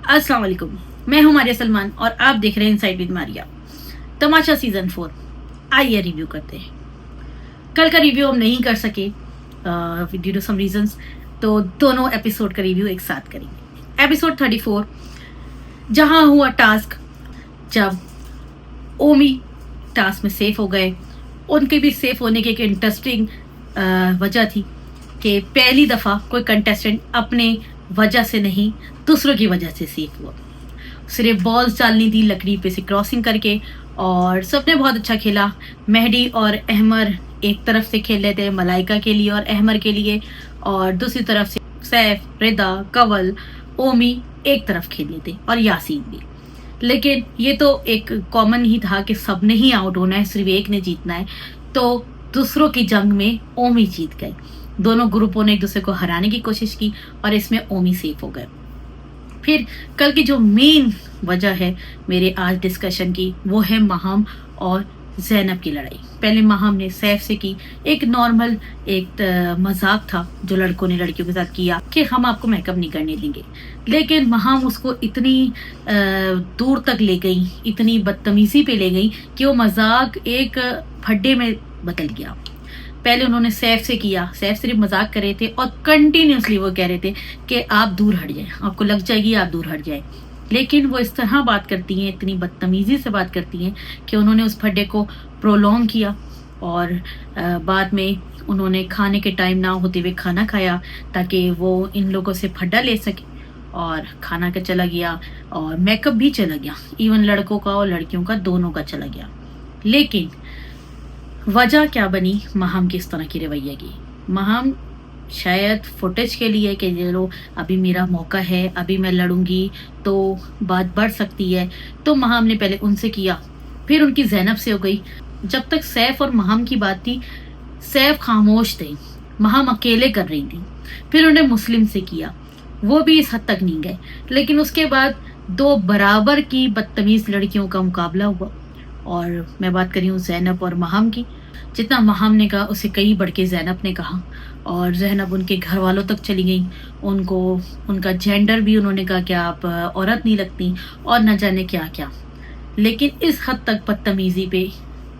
अस्सलाम वालेकुम, मैं हूं मारिया सलमान और आप देख रहे हैं inside with Maria. Tamasha season 4 आइए रिव्यू करते हैं। कल का रिव्यू हम नहीं कर सके ड्यू टू सम रीजंस, तो दोनों एपिसोड का रिव्यू एक साथ करेंगे। एपिसोड 34 जहां हुआ टास्क, जब ओमी टास्क में सेफ हो गए। उनके भी सेफ होने की एक इंटरेस्टिंग वजह थी कि पहली दफ़ा कोई कंटेस्टेंट अपने वजह से नहीं दूसरों की वजह से सेफ हुआ। सिर्फ बॉल्स डालनी थी लकड़ी पे से क्रॉसिंग करके, और सबने बहुत अच्छा खेला। मेहदी और अहमर एक तरफ से खेल रहे थे, मलाइका के लिए और अहमर के लिए, और दूसरी तरफ से सैफ, रिदा, कंवल, ओमी एक तरफ खेल रहे थे, और यासीन भी। लेकिन ये तो एक कॉमन ही था कि सबने ही आउट होना है, सिर्फ एक ने जीतना है। तो दूसरों की जंग में ओमी जीत गए। दोनों ग्रुपों ने एक दूसरे को हराने की कोशिश की और इसमें ओमी सेफ हो गए। फिर कल की जो मेन वजह है मेरे आज डिस्कशन की, वो है महाम और ज़ैनब की लड़ाई। पहले महाम ने सैफ से की, एक नॉर्मल एक मजाक था जो लड़कों ने लड़कियों के साथ किया कि हम आपको मेकअप नहीं करने देंगे। लेकिन महाम उसको इतनी दूर तक ले गई, इतनी बदतमीजी पे ले गई कि वो मजाक एक फड्डे में बदल गया। पहले उन्होंने सैफ से किया, सैफ सिर्फ मजाक कर रहे थे और कंटिन्यूसली वो कह रहे थे कि आप दूर हट जाएं, आपको लग जाएगी, आप दूर हट जाएं। लेकिन वो इस तरह बात करती हैं, इतनी बदतमीजी से बात करती हैं कि उन्होंने उस फड्डे को प्रोलॉन्ग किया, और बाद में उन्होंने खाने के टाइम ना होते हुए खाना खाया ताकि वो इन लोगों से फड्डा ले सके। और खाना का चला गया और मेकअप भी चला गया, इवन लड़कों का और लड़कियों का दोनों का चला गया। लेकिन वजह क्या बनी महाम की इस तरह की रवैये की? महाम शायद फुटेज के लिए कि चलो अभी मेरा मौका है, अभी मैं लड़ूंगी तो बात बढ़ सकती है, तो महाम ने पहले उनसे किया, फिर उनकी ज़ैनब से हो गई। जब तक सैफ और महाम की बात थी, सैफ खामोश थे, महाम अकेले कर रही थी। फिर उन्हें मुस्लिम से किया, वो भी इस हद तक नहीं गए। लेकिन उसके बाद दो बराबर की बदतमीज लड़कियों का मुकाबला हुआ, और मैं बात कर रही हूँ ज़ैनब और महाम की। जितना महाम ने कहा उससे कई बढ़ के ज़ैनब ने कहा, और ज़ैनब उनके घर वालों तक चली गई। उनको उनका जेंडर भी उन्होंने कहा कि आप औरत नहीं लगती, और न जाने क्या क्या। लेकिन इस हद तक बदतमीजी पे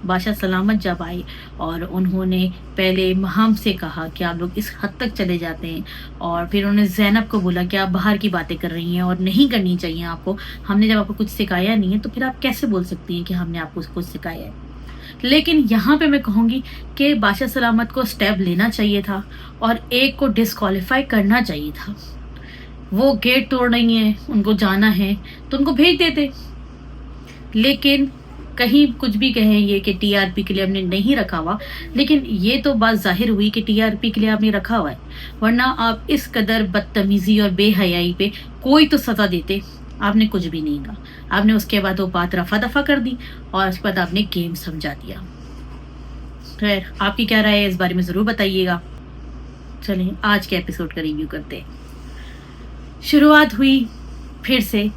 बादशाह सलामत जब आए और उन्होंने पहले महाम से कहा कि आप लोग इस हद तक चले जाते हैं, और फिर उन्होंने ज़ैनब को बोला कि आप बाहर की बातें कर रही हैं और नहीं करनी चाहिए आपको, हमने जब आपको कुछ सिखाया नहीं है तो फिर आप कैसे बोल सकती हैं कि हमने आपको कुछ सिखाया है। लेकिन यहाँ पे मैं कहूँगी कि बादशाह सलामत को स्टेप लेना चाहिए था और एक को डिस्क्वालीफाई करना चाहिए था। वो गेट तोड़ रही है, उनको जाना है तो उनको भेज देते। लेकिन कहीं कुछ भी कहें ये कि टीआरपी के लिए हमने नहीं रखा हुआ, लेकिन ये तो बात जाहिर हुई कि टीआरपी के लिए आपने रखा हुआ है, वरना आप इस कदर बदतमीजी और बेहयाई पे कोई तो सजा देते। आपने कुछ भी नहीं कहा, आपने उसके बाद वो बात रफा दफा कर दी और उसके बाद आपने गेम समझा दिया। खैर, आपकी क्या राय है इस बारे में ज़रूर बताइएगा। चलिए आज के एपिसोड का रिव्यू करते हैं। शुरुआत हुई फिर से।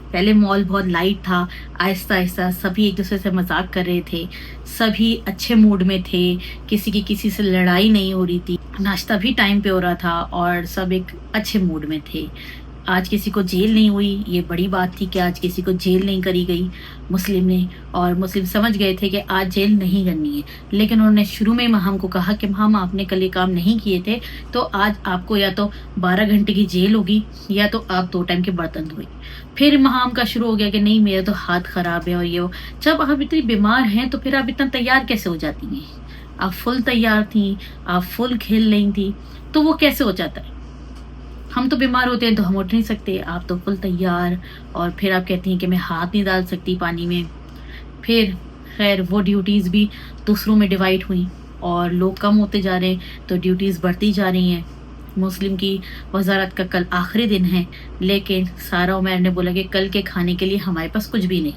पहले मॉल बहुत लाइट था, आहिस्ता आहिस्ता सभी एक दूसरे से मजाक कर रहे थे, सभी अच्छे मूड में थे, किसी की किसी से लड़ाई नहीं हो रही थी, नाश्ता भी टाइम पे हो रहा था और सब एक अच्छे मूड में थे। आज किसी को जेल नहीं हुई, ये बड़ी बात थी कि आज किसी को जेल नहीं करी गई मुस्लिम ने, और मुस्लिम समझ गए थे कि आज जेल नहीं करनी है। लेकिन उन्होंने शुरू में महाम को कहा कि महाम आपने कल ये काम नहीं किए थे तो आज आपको या तो 12 घंटे की जेल होगी या तो आप 2 टाइम के बर्तन धोए। फिर महाम का शुरू हो गया कि नहीं मेरा तो हाथ खराब है और ये वो। जब आप इतनी बीमार हैं तो फिर आप इतना तैयार कैसे हो जाती हैं? आप फुल तैयार थी, आप फुल खेल रही थी, तो वो कैसे हो जाता है? हम तो बीमार होते हैं तो हम उठ नहीं सकते, आप तो फुल तैयार, और फिर आप कहती हैं कि मैं हाथ नहीं डाल सकती पानी में। फिर खैर वो ड्यूटीज़ भी दूसरों में डिवाइड हुई और लोग कम होते जा रहे हैं तो ड्यूटीज़ बढ़ती जा रही हैं। मुस्लिम की वजारत का कल आखिरी दिन है, लेकिन सारा उमैर ने बोला कि कल के खाने के लिए हमारे पास कुछ भी नहीं,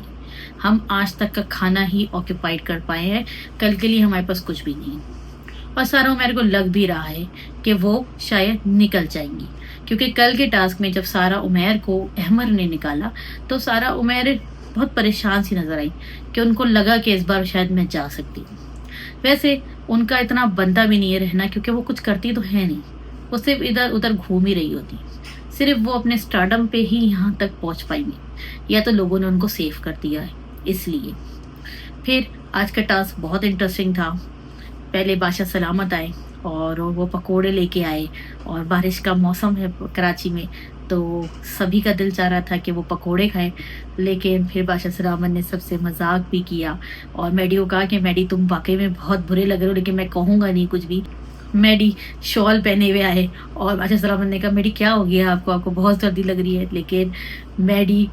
हम आज तक का खाना ही ऑक्यूपाइड कर पाए हैं, कल के लिए हमारे पास कुछ भी नहीं। और सारा उमैर को लग भी रहा है कि वो शायद निकल जाएंगी, क्योंकि कल के टास्क में जब सारा उमैर को अहमर ने निकाला तो सारा उमैर बहुत परेशान सी नजर आई कि उनको लगा कि इस बार शायद मैं जा सकती हूँ। वैसे उनका इतना बनता भी नहीं है रहना, क्योंकि वो कुछ करती तो है नहीं, वो सिर्फ इधर उधर घूम ही रही होती। सिर्फ वो अपने स्टारडम पे ही यहाँ तक पहुँच पाएंगे, या तो लोगों ने उनको सेव कर दिया है इसलिए। फिर आज का टास्क बहुत इंटरेस्टिंग था। पहले बादशाह सलामत आए और वो पकोड़े लेके आए, और बारिश का मौसम है कराची में, तो सभी का दिल चाह रहा था कि वो पकोड़े खाएं। लेकिन फिर बादशाह सलामत ने सबसे मजाक भी किया, और मैडी को कहा कि मैडी तुम वाकई में बहुत बुरे लग रहे हो, लेकिन मैं कहूँगा नहीं कुछ भी। मैडी शॉल पहने हुए आए, और बादशाह सलामत ने कहा मैडी क्या हो गया आपको, आपको बहुत सर्दी लग रही है। लेकिन मैडी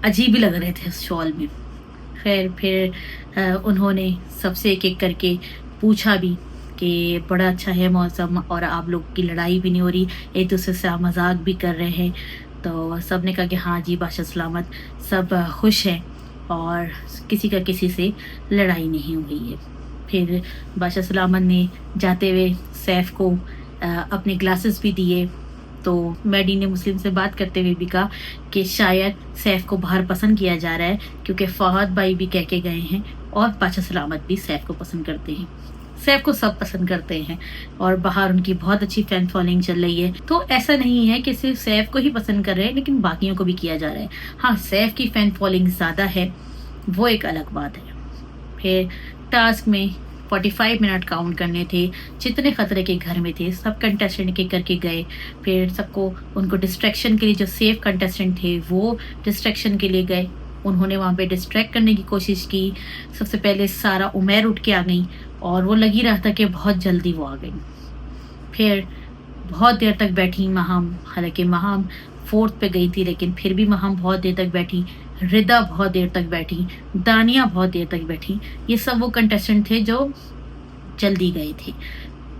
अजीब ही लग रहे थे उस शॉल में। खैर फिर उन्होंने सबसे एक एक करके पूछा भी कि बड़ा अच्छा है मौसम, और आप लोग की लड़ाई भी नहीं हो रही, एक दूसरे से आप मजाक भी कर रहे हैं। तो सब ने कहा कि हाँ जी बादशाह सलामत, सब खुश हैं और किसी का किसी से लड़ाई नहीं हुई है। फिर बादशाह सलामत ने जाते हुए सैफ को अपने ग्लासेस भी दिए। तो मैडी ने मुस्लिम से बात करते हुए भी कहा कि शायद सैफ को बाहर पसंद किया जा रहा है, क्योंकि फहद भाई भी कह के गए हैं, और बादशाह सलामत भी सैफ को पसंद करते हैं। सैफ को सब पसंद करते हैं और बाहर उनकी बहुत अच्छी फैन फॉलोइंग चल रही है। तो ऐसा नहीं है कि सिर्फ सैफ को ही पसंद कर रहे हैं, लेकिन बाकियों को भी किया जा रहा है। हाँ, सैफ की फैन फॉलोइंग ज़्यादा है, वो एक अलग बात है। फिर टास्क में 45 मिनट काउंट करने थे, जितने खतरे के घर में थे सब कंटेस्टेंट के करके गए। फिर सबको उनको डिस्ट्रैक्शन के लिए, जो सेफ कंटेस्टेंट थे वो डिस्ट्रैक्शन के लिए गए, उन्होंने वहाँ पे डिस्ट्रैक्ट करने की कोशिश की। सबसे पहले सारा उमैर उठ के आ गई, और वो लगी रहा था कि बहुत जल्दी वो आ गई। फिर बहुत देर तक बैठी महाम, हालांकि महाम 4th पे गई थी, लेकिन फिर भी महाम बहुत देर तक बैठी। रिदा बहुत देर तक बैठी, दानिया बहुत देर तक बैठी। ये सब वो कंटेस्टेंट थे जो जल्दी गए थे।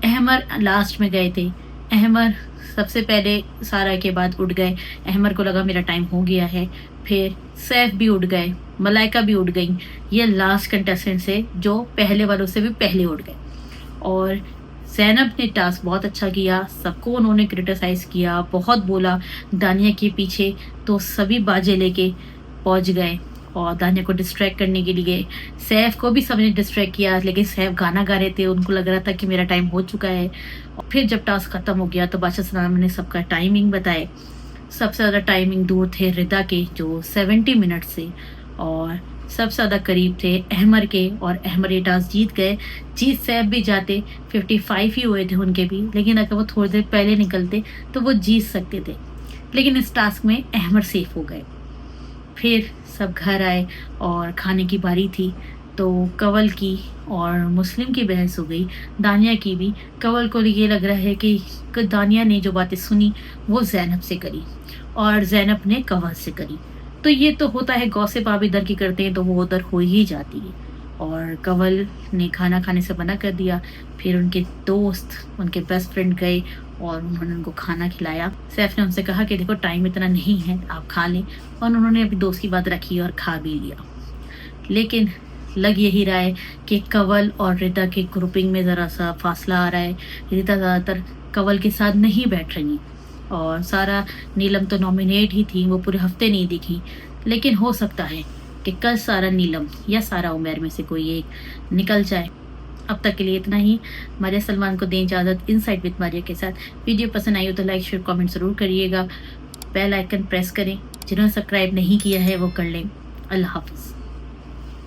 अहमर लास्ट में गए थे। अहमर सबसे पहले सारा के बाद उठ गए। अहमर को लगा मेरा टाइम हो गया है। फिर सैफ भी उठ गए, मलाइका भी उठ गई। ये लास्ट कंटेस्टेंट से जो पहले वालों से भी पहले उठ गए। और ज़ैनब ने टास्क बहुत अच्छा किया, सबको उन्होंने क्रिटिसाइज किया, बहुत बोला दानिया के पीछे, तो सभी बाजे लेके पहुंच गए और दानिया को डिस्ट्रैक्ट करने के लिए। सैफ को भी सबने डिस्ट्रैक्ट किया, लेकिन सैफ गाना गा रहे थे, उनको लग रहा था कि मेरा टाइम हो चुका है। और फिर जब टास्क खत्म हो गया तो बादशाह सलामत ने सबका टाइमिंग बताए। सबसे ज़्यादा टाइमिंग दूर थे रिदा के, जो 70 मिनट से, और सबसे ज़्यादा करीब थे अहमर के, और अहमर ये टास्क जीत गए। जीत सैफ भी जाते, 55 ही हुए थे उनके भी, लेकिन अगर वो थोड़ी देर पहले निकलते तो वो जीत सकते थे, लेकिन इस टास्क में अहमर सेफ हो गए। फिर सब घर आए और खाने की बारी थी, तो कवल की और मुस्लिम की बहस हो गई, दानिया की भी। कवल को ये लग रहा है कि दानिया ने जो बातें सुनी वो ज़ैनब से करी, और ज़ैनब ने कवल से करी। तो ये तो होता है, गॉसिप आप इधर की करते हैं तो वो उधर हो ही जाती है। और कवल ने खाना खाने से मना कर दिया। फिर उनके दोस्त, उनके बेस्ट फ्रेंड गए और उन्होंने उनको खाना खिलाया। सैफ ने उनसे कहा कि देखो टाइम इतना नहीं है, आप खा लें, और उन्होंने अपनी दोस्त की बात रखी और खा भी लिया। लेकिन लग यही रहा है कि कवल और रिदा के ग्रुपिंग में ज़रा सा फासला आ रहा है। रिदा ज़्यादातर कवल के साथ नहीं बैठ रही, और सारा नीलम तो नॉमिनेट ही थी, वो पूरे हफ्ते नहीं दिखी। लेकिन हो सकता है कि कल सारा नीलम या सारा उमैर में से कोई एक निकल जाए। अब तक के लिए इतना ही। मारिया सलमान को दें इजाज़त इनसाइड विद मारिया के साथ। वीडियो पसंद आई हो तो लाइक शेयर कमेंट ज़रूर करिएगा। बेल आइकन प्रेस करें, जिन्होंने सब्सक्राइब नहीं किया है वो कर लें। अल्लाह हाफ़िज़।